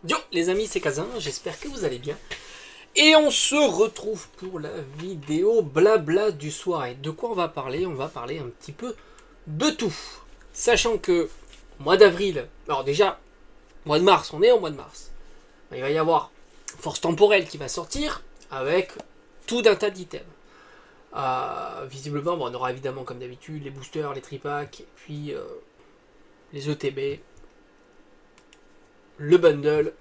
Yo les amis, c'est Kazin, j'espère que vous allez bien. Et on se retrouve pour la vidéo blabla du soir. Et de quoi on va parler? On va parler un petit peu de tout. Sachant que mois d'avril, alors déjà, mois de mars, on est au mois de mars. Il va y avoir Force Temporelle qui va sortir avec tout un tas d'items. Visiblement, bon, on aura évidemment comme d'habitude les boosters, les tripacks, puis les ETB, le bundle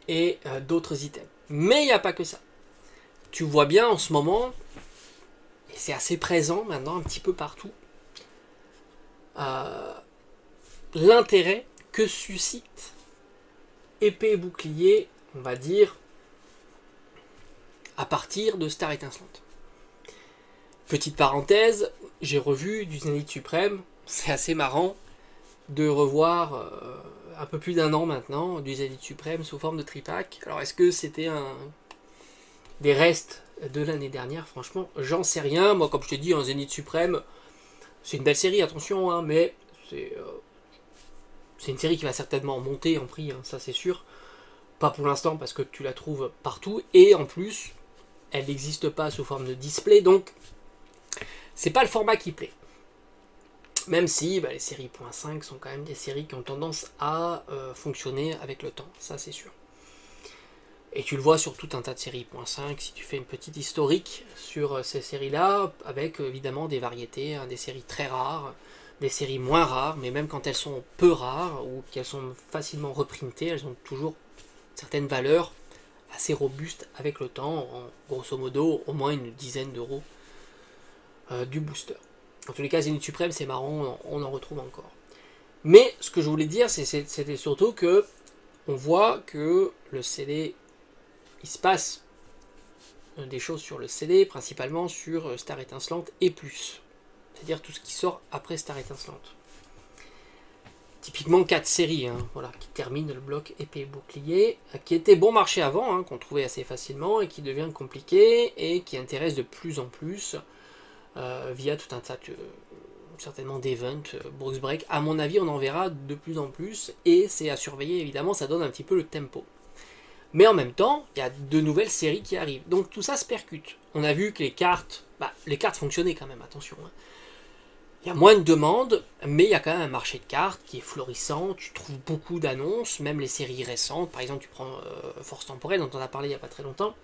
et d'autres items. Mais il n'y a pas que ça. Tu vois bien en ce moment, et c'est assez présent maintenant un petit peu partout, l'intérêt que suscite épée et bouclier, on va dire, à partir de Star Étincelante. Petite parenthèse, j'ai revu du Zénith Suprême, c'est assez marrant de revoir un peu plus d'un an maintenant du Zénith Suprême sous forme de tripack. Alors est-ce que c'était des restes de l'année dernière? Franchement, j'en sais rien. Moi, comme je te dis, un Zénith Suprême, c'est une belle série, attention, hein, mais c'est une série qui va certainement monter en prix, hein, ça c'est sûr. Pas pour l'instant parce que tu la trouves partout, et en plus, elle n'existe pas sous forme de display, donc c'est pas le format qui plaît. Même si les séries .5 sont quand même des séries qui ont tendance à fonctionner avec le temps, ça c'est sûr. Et tu le vois sur tout un tas de séries .5, si tu fais une petite historique sur ces séries-là, avec évidemment des variétés, hein, des séries très rares, des séries moins rares, mais même quand elles sont peu rares, ou qu'elles sont facilement reprintées, elles ont toujours certaines valeurs assez robustes avec le temps, en grosso modo au moins une dizaine d'euros du booster. En tous les cas, Zénith Suprême, c'est marrant, on en retrouve encore. Mais ce que je voulais dire, c'était surtout que on voit que le CD, il se passe des choses sur le CD, principalement sur Star Étincelante et plus. C'est-à-dire tout ce qui sort après Star Étincelante. Typiquement 4 séries, hein, voilà, qui terminent le bloc épée et bouclier, qui était bon marché avant, hein, qu'on trouvait assez facilement, et qui devient compliqué, et qui intéresse de plus en plus via tout un tas de, certainement d'events, box break. À mon avis, on en verra de plus en plus, et c'est à surveiller, évidemment, ça donne un petit peu le tempo. Mais en même temps, il y a de nouvelles séries qui arrivent, donc tout ça se percute. On a vu que les cartes fonctionnaient quand même, attention, hein. Il y a moins de demandes, mais il y a quand même un marché de cartes qui est florissant, tu trouves beaucoup d'annonces, même les séries récentes, par exemple tu prends Force Temporelle, dont on a parlé il n'y a pas très longtemps,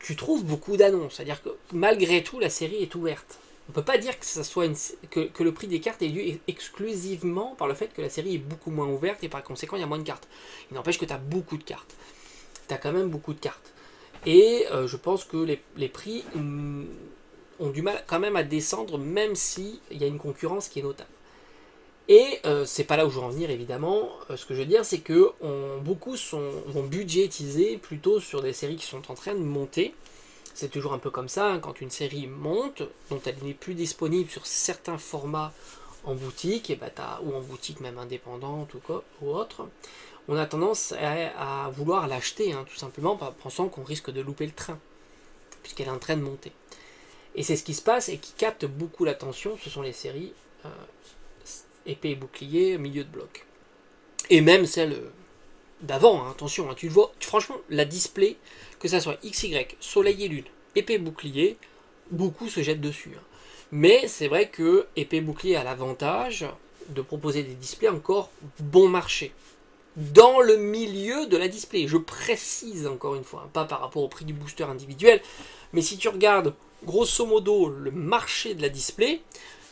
tu trouves beaucoup d'annonces, c'est-à-dire que malgré tout la série est ouverte. On ne peut pas dire que, ça soit que le prix des cartes est dû exclusivement par le fait que la série est beaucoup moins ouverte et par conséquent il y a moins de cartes. Il n'empêche que tu as beaucoup de cartes. Tu as quand même beaucoup de cartes. Et je pense que les prix ont du mal quand même à descendre, même s'il y a une concurrence qui est notable. Et c'est pas là où je veux en venir évidemment. Ce que je veux dire, c'est que beaucoup vont budgétiser plutôt sur des séries qui sont en train de monter. C'est toujours un peu comme ça, hein, quand une série monte, dont elle n'est plus disponible sur certains formats en boutique, et ou en boutique même indépendante ou autre, on a tendance à vouloir l'acheter, hein, tout simplement, en pensant qu'on risque de louper le train, puisqu'elle est en train de monter. Et c'est ce qui se passe et qui capte beaucoup l'attention, ce sont les séries épée et bouclier, milieu de bloc. Et même celles d'avant, hein, attention, hein, tu le vois, franchement, la display, que ça soit XY, Soleil et Lune, épée et bouclier, beaucoup se jettent dessus. Hein. Mais c'est vrai que épée et bouclier a l'avantage de proposer des displays encore bon marché. Dans le milieu de la display, je précise encore une fois, hein, pas par rapport au prix du booster individuel, mais si tu regardes grosso modo le marché de la display,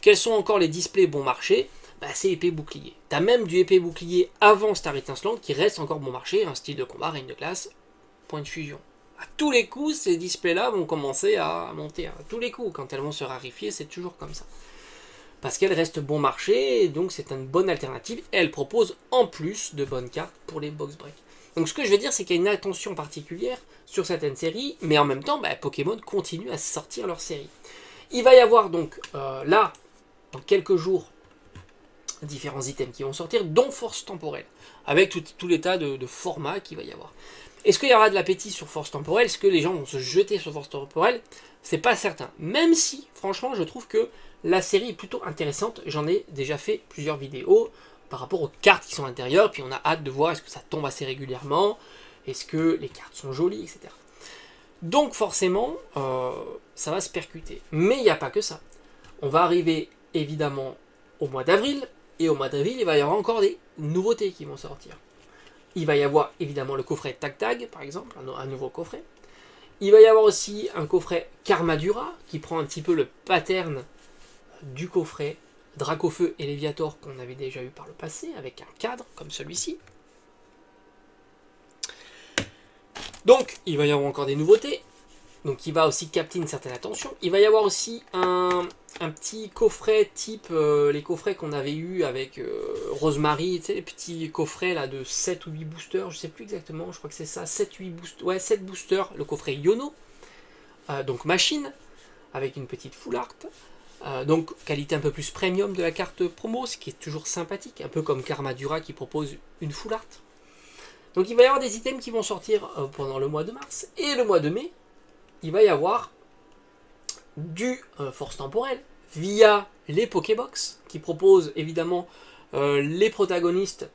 quels sont encore les displays bon marché? C'est épée bouclier. T'as même du épée bouclier avant Star Étincelante qui reste encore bon marché, un style de combat, reine de classe, point de fusion. À tous les coups, ces displays-là vont commencer à monter. À tous les coups, quand elles vont se raréfier, c'est toujours comme ça. Parce qu'elles restent bon marché, et donc c'est une bonne alternative. Et elles proposent en plus de bonnes cartes pour les box break. Donc ce que je veux dire, c'est qu'il y a une attention particulière sur certaines séries, mais en même temps, Pokémon continue à sortir leurs séries. Il va y avoir donc, là, dans quelques jours, différents items qui vont sortir, dont Force Temporelle, avec tout l'état de format qu'il va y avoir. Est-ce qu'il y aura de l'appétit sur Force Temporelle? Est-ce que les gens vont se jeter sur Force Temporelle? C'est pas certain. Même si, franchement, je trouve que la série est plutôt intéressante. J'en ai déjà fait plusieurs vidéos. par rapport aux cartes qui sont à l'intérieur, puis on a hâte de voir est-ce que ça tombe assez régulièrement, est-ce que les cartes sont jolies, etc. Donc forcément, ça va se percuter. Mais il n'y a pas que ça. On va arriver évidemment au mois d'avril, et au mois d'avril, il va y avoir encore des nouveautés qui vont sortir. Il va y avoir évidemment le coffret Tag Tag, par exemple, un nouveau coffret. Il va y avoir aussi un coffret Karmadura, qui prend un petit peu le pattern du coffret Dracofeu et Léviator qu'on avait déjà eu par le passé, avec un cadre comme celui-ci. Donc, il va y avoir encore des nouveautés. Donc, il va aussi capter une certaine attention. Il va y avoir aussi un petit coffret type les coffrets qu'on avait eu avec Rosemary, tu sais, les petits coffrets là de 7 ou 8 boosters, je sais plus exactement, je crois que c'est ça, 7-8 boosters, ouais, 7 boosters, le coffret Yono, donc machine, avec une petite full art. Donc qualité un peu plus premium de la carte promo, ce qui est toujours sympathique, un peu comme Karmadura qui propose une full art. Donc il va y avoir des items qui vont sortir pendant le mois de mars, et le mois de mai, il va y avoir du force temporelle via les Pokébox qui proposent évidemment les protagonistes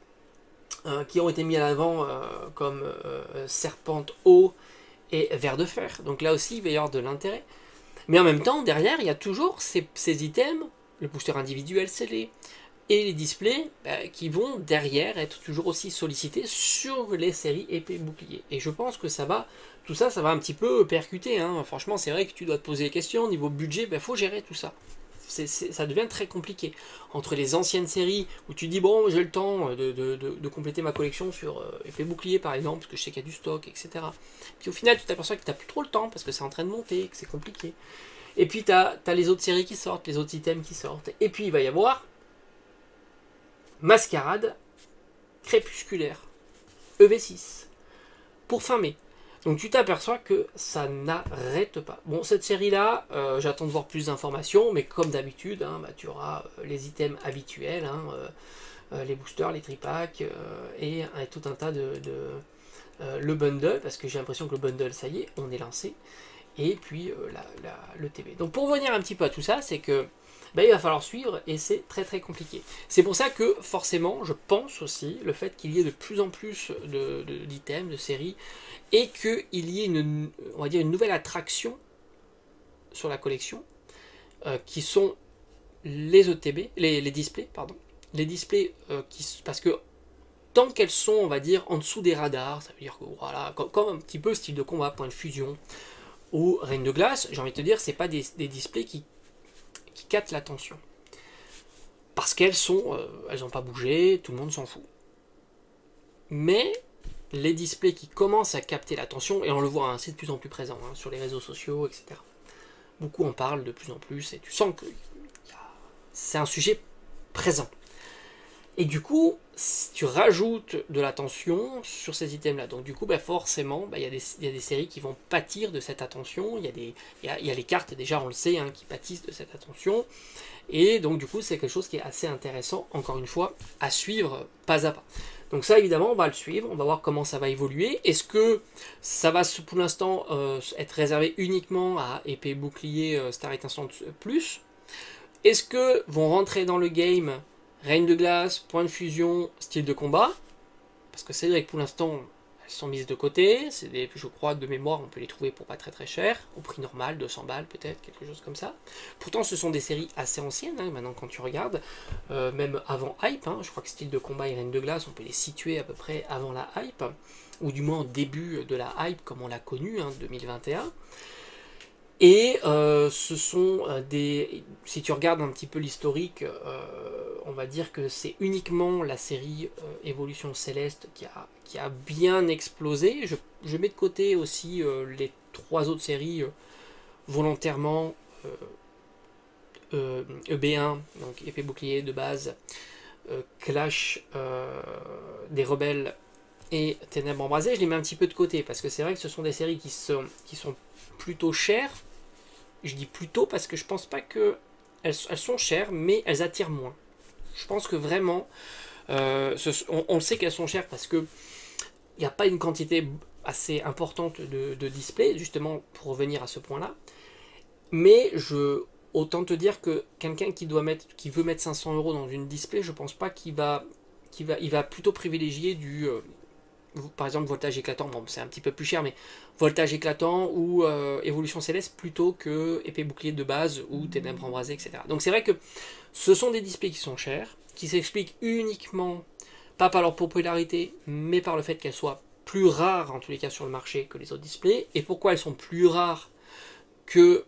qui ont été mis à l'avant comme Serpente Eau et Ver de Fer. Donc là aussi il va y avoir de l'intérêt. Mais en même temps, derrière, il y a toujours ces items, le booster individuel scellé et les displays qui vont derrière être toujours aussi sollicités sur les séries épée bouclier. Et je pense que tout ça, ça va un petit peu percuter. Hein. Franchement, c'est vrai que tu dois te poser des questions. Niveau budget, faut gérer tout ça. Ça devient très compliqué. Entre les anciennes séries où tu dis, bon, j'ai le temps de compléter ma collection sur épée bouclier par exemple, parce que je sais qu'il y a du stock, etc. Puis au final, tu t'aperçois que tu n'as plus trop le temps parce que c'est en train de monter, que c'est compliqué. Et puis tu as les autres séries qui sortent, les autres items qui sortent. Et puis il va y avoir Mascarade Crépusculaire EV6 pour fin mai. Donc tu t'aperçois que ça n'arrête pas. Bon, cette série-là, j'attends de voir plus d'informations, mais comme d'habitude, hein, tu auras les items habituels, hein, les boosters, les tripacks, et tout un tas le bundle, parce que j'ai l'impression que le bundle, ça y est, on est lancé, et puis le TB. Donc pour revenir un petit peu à tout ça, c'est que il va falloir suivre et c'est très très compliqué. C'est pour ça que forcément je pense aussi le fait qu'il y ait de plus en plus d'items, de séries, et qu'il y ait on va dire une nouvelle attraction sur la collection, qui sont les ETB, les displays, pardon. Les displays parce que tant qu'elles sont, on va dire, en dessous des radars, ça veut dire que voilà, comme un petit peu style de combat, point de fusion ou Reine de Glace, j'ai envie de te dire, c'est pas des displays qui captent l'attention. Parce qu'elles n'ont pas bougé, tout le monde s'en fout. Mais les displays qui commencent à capter l'attention, et on le voit, hein, c'est de plus en plus présent hein, sur les réseaux sociaux, etc. Beaucoup en parlent de plus en plus, et tu sens que c'est un sujet présent. Et du coup, tu rajoutes de l'attention sur ces items-là. Donc du coup, forcément, il y a des séries qui vont pâtir de cette attention. Il y a les cartes, déjà on le sait, hein, qui pâtissent de cette attention. Et donc du coup, c'est quelque chose qui est assez intéressant, encore une fois, à suivre pas à pas. Donc ça, évidemment, on va le suivre, on va voir comment ça va évoluer. Est-ce que ça va, pour l'instant, être réservé uniquement à épée bouclier Star Étincelante Plus? Est-ce que vont rentrer dans le game Reine de Glace, point de fusion, style de combat? Parce que c'est vrai que pour l'instant, elles sont mises de côté. Je crois, de mémoire, on peut les trouver pour pas très très cher, au prix normal, 200 balles peut-être, quelque chose comme ça. Pourtant, ce sont des séries assez anciennes, hein, maintenant quand tu regardes, même avant Hype, hein, je crois que style de combat et Reine de Glace, on peut les situer à peu près avant la Hype, ou du moins au début de la Hype, comme on l'a connu, hein, 2021. Et ce sont si tu regardes un petit peu l'historique, on va dire que c'est uniquement la série Évolution Céleste qui a bien explosé. Je mets de côté aussi les 3 autres séries volontairement EB1, donc épée bouclier de base, Clash des rebelles et Ténèbres embrasées. Je les mets un petit peu de côté parce que c'est vrai que ce sont des séries qui sont plutôt chères. Je dis plutôt parce que je pense pas que elles sont chères, mais elles attirent moins. Je pense que vraiment, on sait qu'elles sont chères parce que il n'y a pas une quantité assez importante de displays, justement pour revenir à ce point-là. Mais autant te dire que quelqu'un qui veut mettre 500 € dans une display, je pense pas qu'il va il va plutôt privilégier par exemple voltage éclatant, bon c'est un petit peu plus cher, mais voltage éclatant ou évolution céleste plutôt que épée bouclier de base ou ténèbres embrasées, etc. Donc c'est vrai que ce sont des displays qui sont chers, qui s'expliquent uniquement, pas par leur popularité, mais par le fait qu'elles soient plus rares en tous les cas sur le marché que les autres displays. Et pourquoi elles sont plus rares que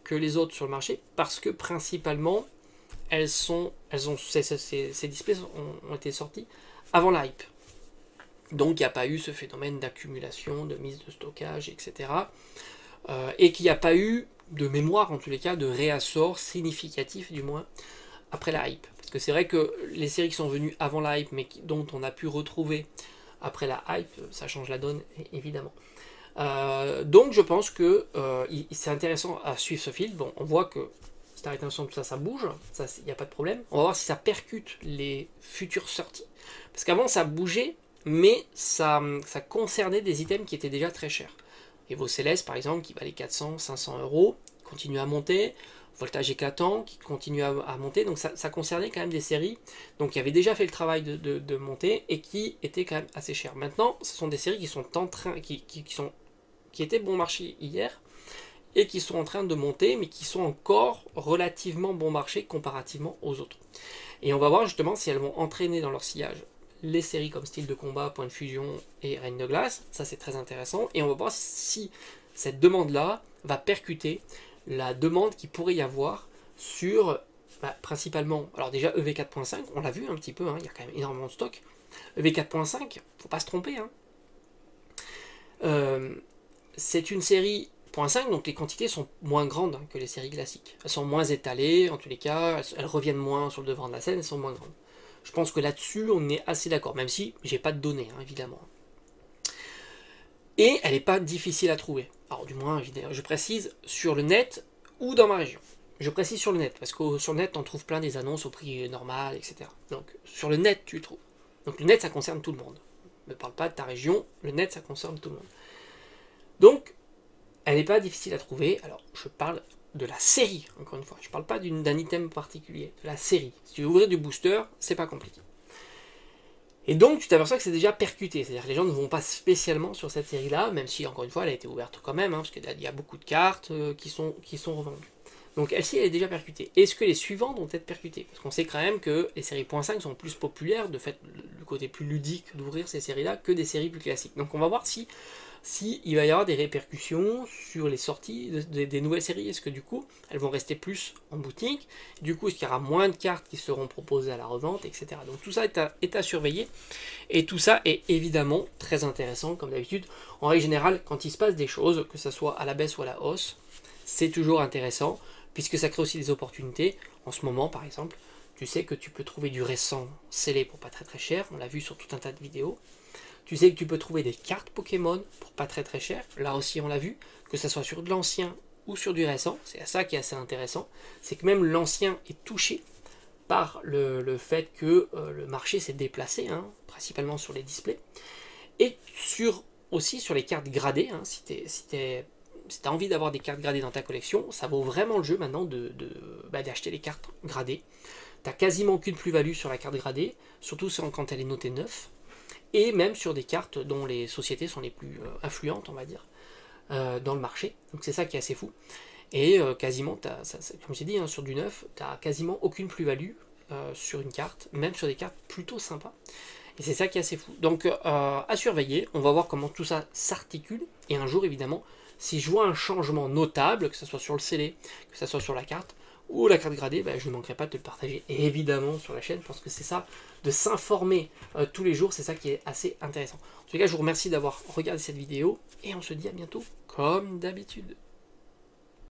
les autres sur le marché? Parce que principalement ces displays ont été sortis avant la hype. Donc il n'y a pas eu ce phénomène d'accumulation, de mise de stockage, etc. Et qu'il n'y a pas eu de mémoire, en tous les cas, de réassort significatif, du moins, après la hype. Parce que c'est vrai que les séries qui sont venues avant la hype, mais dont on a pu retrouver après la hype, ça change la donne, évidemment. Donc je pense que c'est intéressant à suivre ce fil. Bon, on voit que Star Attention, tout ça, ça bouge, il n'y a pas de problème. On va voir si ça percute les futures sorties. Parce qu'avant, ça bougeait, mais ça concernait des items qui étaient déjà très chers. Evo Céleste, par exemple, qui valait 400, 500 euros, continue à monter. Voltage éclatant, qui continue à monter. Donc ça concernait quand même des séries donc qui avaient déjà fait le travail de monter et qui étaient quand même assez chères. Maintenant, ce sont des séries qui sont en train, qui étaient bon marché hier et qui sont en train de monter, mais qui sont encore relativement bon marché comparativement aux autres. Et on va voir justement si elles vont entraîner dans leur sillage les séries comme Style de combat, Point de fusion et Reine de glace. Ça c'est très intéressant. Et on va voir si cette demande-là va percuter la demande qu'il pourrait y avoir sur, principalement, alors déjà EV 4.5, on l'a vu un petit peu, hein, il y a quand même énormément de stock. EV 4.5, faut pas se tromper, hein. C'est une série .5, donc les quantités sont moins grandes que les séries classiques. Elles sont moins étalées, en tous les cas, elles reviennent moins sur le devant de la scène, elles sont moins grandes. Je pense que là-dessus, on est assez d'accord, même si j'ai pas de données, hein, évidemment. Et elle n'est pas difficile à trouver. Alors du moins, je précise, sur le net ou dans ma région. Je précise sur le net, parce que sur le net, on trouve plein des annonces au prix normal, etc. Donc sur le net, tu trouves. Donc le net, ça concerne tout le monde. Ne parle pas de ta région, le net, ça concerne tout le monde. Donc, elle n'est pas difficile à trouver. Alors, je parle de la série, encore une fois. Je ne parle pas d'un item particulier, de la série. Si tu veux ouvrir du booster, c'est pas compliqué. Et donc, tu t'aperçois que c'est déjà percuté. C'est-à-dire que les gens ne vont pas spécialement sur cette série-là, même si, encore une fois, elle a été ouverte quand même, hein, parce qu'il y a beaucoup de cartes qui sont revendues. Donc, elle-ci, elle est déjà percutée. Est-ce que les suivantes vont être percutées? Parce qu'on sait quand même que les séries .5 sont plus populaires, de fait, le côté plus ludique d'ouvrir ces séries-là, que des séries plus classiques. Donc, on va voir si il va y avoir des répercussions sur les sorties des nouvelles séries. Est-ce que du coup, elles vont rester plus en boutique? Du coup, est-ce qu'il y aura moins de cartes qui seront proposées à la revente, etc. Donc tout ça est à surveiller. Et tout ça est évidemment très intéressant, comme d'habitude. En règle générale, quand il se passe des choses, que ce soit à la baisse ou à la hausse, c'est toujours intéressant, puisque ça crée aussi des opportunités. En ce moment, par exemple, tu sais que tu peux trouver du récent scellé pour pas très très cher. On l'a vu sur tout un tas de vidéos. Tu sais que tu peux trouver des cartes Pokémon pour pas très très cher. Là aussi, on l'a vu, que ce soit sur de l'ancien ou sur du récent. C'est ça qui est assez intéressant. C'est que même l'ancien est touché par le fait que le marché s'est déplacé, hein, principalement sur les displays. Et aussi sur les cartes gradées. Hein, si tu as envie d'avoir des cartes gradées dans ta collection, ça vaut vraiment le jeu maintenant d'acheter les cartes gradées. Tu n'as quasiment aucune plus-value sur la carte gradée, surtout quand elle est notée 9. Et même sur des cartes dont les sociétés sont les plus influentes, on va dire, dans le marché. Donc c'est ça qui est assez fou. Et quasiment, comme j'ai dit, hein, sur du neuf, tu n'as quasiment aucune plus-value sur une carte, même sur des cartes plutôt sympas. Et c'est ça qui est assez fou. Donc à surveiller, on va voir comment tout ça s'articule. Et un jour, évidemment, si je vois un changement notable, que ce soit sur le scellé, que ce soit sur la carte, ou la carte gradée, je ne manquerai pas de te le partager évidemment sur la chaîne, parce que c'est ça, de s'informer tous les jours, c'est ça qui est assez intéressant. En tout cas, je vous remercie d'avoir regardé cette vidéo, et on se dit à bientôt, comme d'habitude.